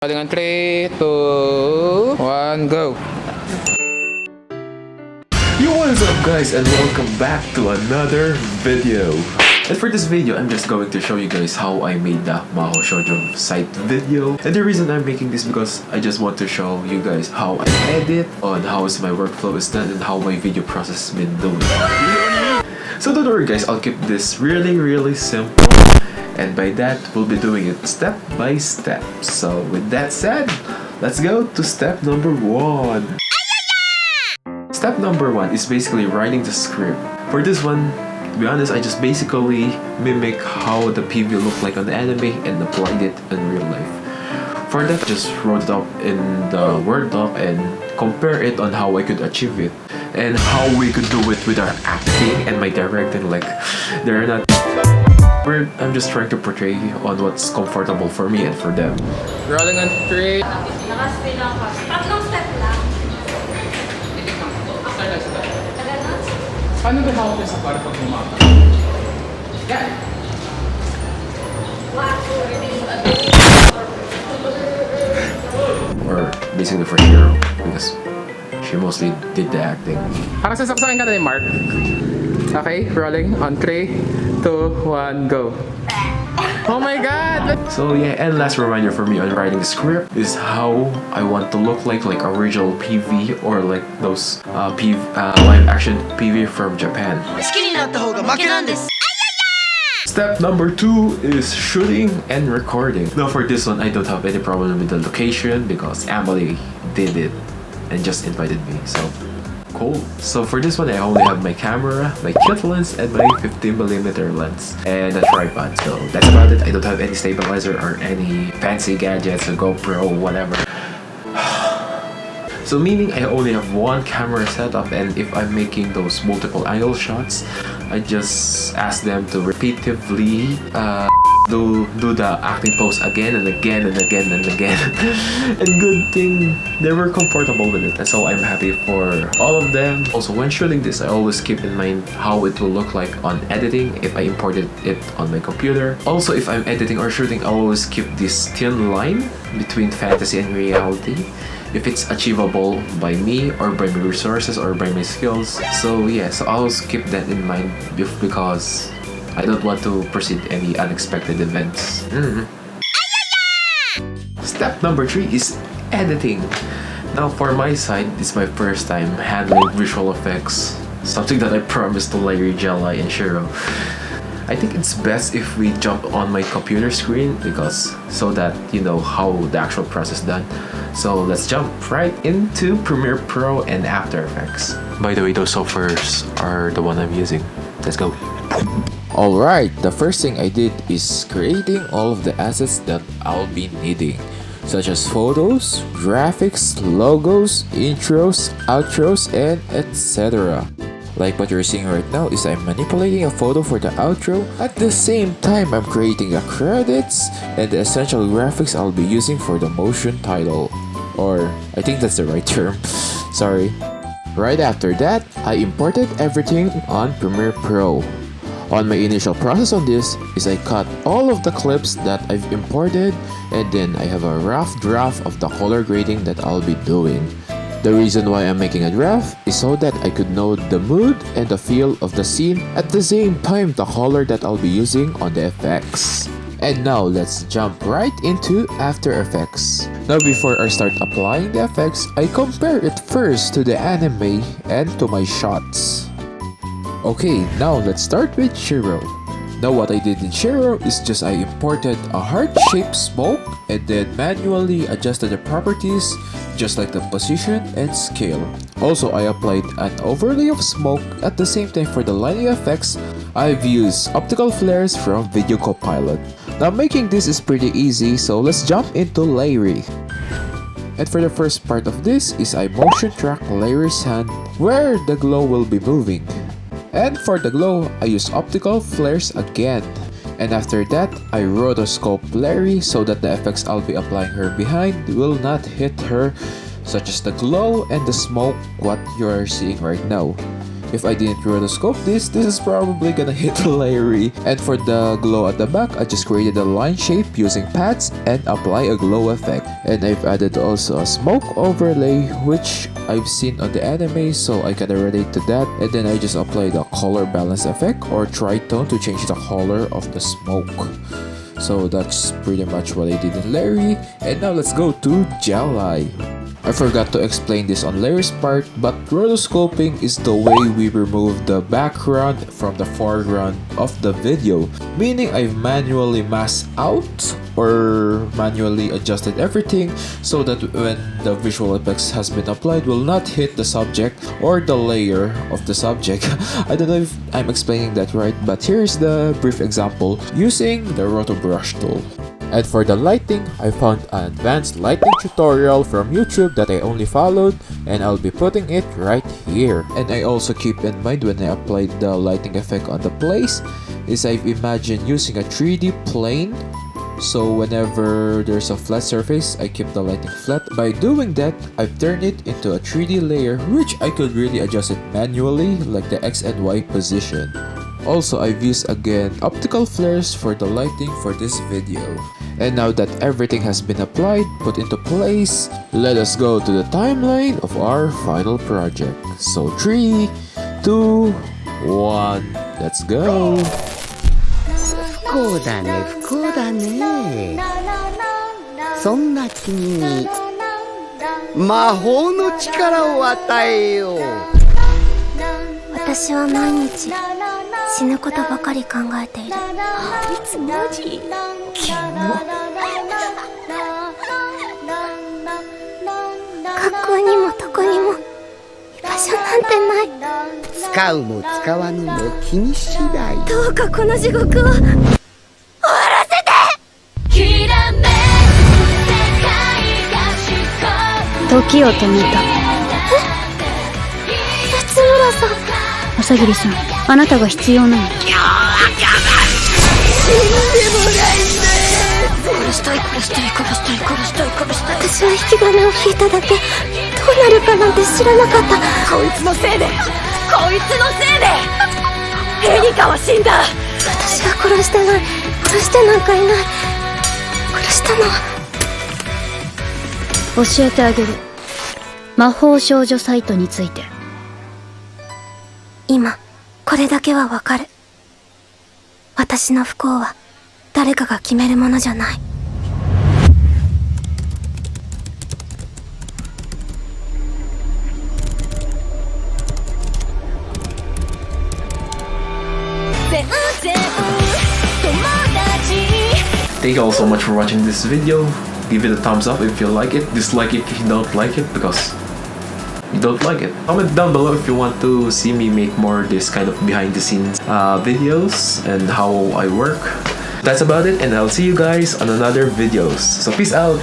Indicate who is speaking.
Speaker 1: Dengan 3, 2, 1, go!
Speaker 2: Yo, what is up guys, and welcome back to another video. And for this video, I'm just going to show you guys how I made the Mahou Shoujo site video. And the reason I'm making this because I just want to show you guys how I edit, on how is my workflow is done, and how my video process has been doing. So don't worry guys, I'll keep this really simple. And by that, we'll be doing it step by step. So with that said, let's go to step number 1. Step number 1 is basically writing the script. For this one, to be honest, I just basically mimic how the PV looked like on the anime and applied it in real life. For that, I just wrote it up in the Word doc and compare it on how I could achieve it. And how we could do it with our acting and my directing, like, they're not... I'm just trying to portray on what's comfortable for me and for them.
Speaker 1: Rolling on 3.
Speaker 3: Nakaspin lang ako. Tatlong step lang.
Speaker 1: Paano ba hawak sa para pag bumaba? Yan!
Speaker 2: Or basically for Shiro, because she mostly did the acting.
Speaker 1: Parang sasaksakin ka na ni Mark. Okay, rolling on 3, 2, 1, go! Oh my god!
Speaker 2: So yeah, and last reminder for me on writing the script is how I want to look like original PV or like those live action PV from Japan. Step number 2 is shooting and recording. Now for this one, I don't have any problem with the location because Amally did it and just invited me, so cool. So for this one, I only have my camera, my kit lens, and my 15mm lens, and a tripod. So that's about it. I don't have any stabilizer or any fancy gadgets, a GoPro, whatever. So meaning I only have one camera setup, and if I'm making those multiple angle shots, I just ask them to repeatedly do the acting pose again and again and again and again. And good thing they were comfortable with it, and so I'm happy for all of them. Also, when shooting this, I always keep in mind how it will look like on editing if I imported it on my computer. Also, if I'm editing or shooting, I always keep this thin line between fantasy and reality, if it's achievable by me or by my resources or by my skills. So yeah, so I always keep that in mind because I don't want to proceed any unexpected events. Step number 3 is editing. Now for my side, it's my first time handling visual effects, something that I promised to Erie, and Shiro. I think it's best if we jump on my computer screen because so that you know how the actual process is done. So let's jump right into Premiere Pro and After Effects. By the way, those softwares are the one I'm using. Let's go.
Speaker 4: Alright, the first thing I did is creating all of the assets that I'll be needing, such as photos, graphics, logos, intros, outros, and etc. Like what you're seeing right now is I'm manipulating a photo for the outro. At the same time, I'm creating the credits and the essential graphics I'll be using for the motion title. Or, I think that's the right term. Sorry. Right after that, I imported everything on Premiere Pro. On my initial process on this is I cut all of the clips that I've imported, and then I have a rough draft of the color grading that I'll be doing. The reason why I'm making a draft is so that I could know the mood and the feel of the scene, at the same time the color that I'll be using on the effects. And now let's jump right into After Effects. Now before I start applying the effects, I compare it first to the anime and to my shots. Okay, now let's start with Shiro. Now what I did in Shiro is just I imported a heart-shaped smoke and then manually adjusted the properties just like the position and scale. Also, I applied an overlay of smoke. At the same time, for the lighting effects, I've used optical flares from Video Copilot. Now making this is pretty easy, so let's jump into Erie. And for the first part of this is I motion track Erie's hand where the glow will be moving. And for the glow, I use optical flares again. And after that, I rotoscope Erie so that the effects I'll be applying her behind will not hit her, such as the glow and the smoke what you are seeing right now. If I didn't rotoscope this is probably gonna hit Larry. And for the glow at the back, I just created a line shape using pads and apply a glow effect. And I've added also a smoke overlay, which I've seen on the anime, so I can relate to that. And then I just applied a color balance effect or tritone to change the color of the smoke. So that's pretty much what I did in Larry. And now let's go to Jalai. I forgot to explain this on Larry's part, but rotoscoping is the way we remove the background from the foreground of the video. Meaning I've manually masked out or manually adjusted everything so that when the visual effects has been applied will not hit the subject or the layer of the subject. I don't know if I'm explaining that right, but here's the brief example using the roto brush tool. And for the lighting, I found an advanced lighting tutorial from YouTube that I only followed, and I'll be putting it right here. And I also keep in mind when I applied the lighting effect on the place is I've imagined using a 3D plane. So whenever there's a flat surface, I keep the lighting flat. By doing that, I've turned it into a 3D layer which I could really adjust it manually like the X and Y position. Also, I've used again optical flares for the lighting for this video. And now that everything has been applied, put into place, let us go to the timeline of our final project. So 3, 2, 1, let's go!
Speaker 5: 不幸だね不幸だねそんな君に魔法の力を与えよう
Speaker 6: 私は毎日死ぬことばかり考えている。あいつマジキモ。学校にもどこにも居場所なんてない。
Speaker 5: 使うも使わぬも君次第。
Speaker 6: どうかこの地獄を終わらせて。時を止めた。八村さん。朝霧さん、あなたが必要なの。死んでもないね。殺したい殺したい殺したい殺したい殺したい。私は引き金を引いただけ。どうなるかなんて知らなかった。こいつのせいでこいつのせいでエリカは死んだ。私は殺してない。殺してなんかいない。殺したのは教えてあげる。魔法少女サイトについて。今これだけはわかる。私の不幸は誰かが決めるものじゃない。
Speaker 2: Thank you all so much for watching this video. Give it a thumbs up if you like it, dislike it if you don't like it because you don't like it. Comment down below if you want to see me make more this kind of behind the scenes videos and how I work. That's about it, and I'll see you guys on another videos. So peace out.